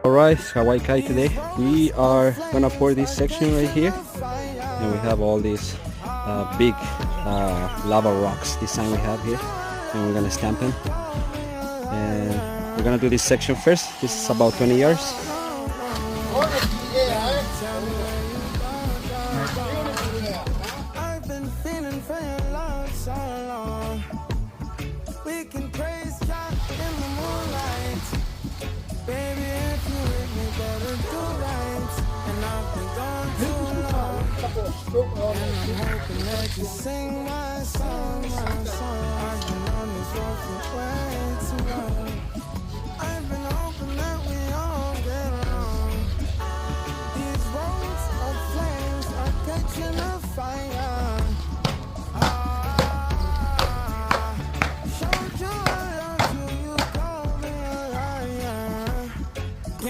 Alright, Hawaii Kai today. We are gonna pour this section right here, and we have all these big lava rocks design we have here, and we're gonna stamp them. And we're gonna do this section first. This is about 20 yards. Sing my song, I've been on this road for way too long.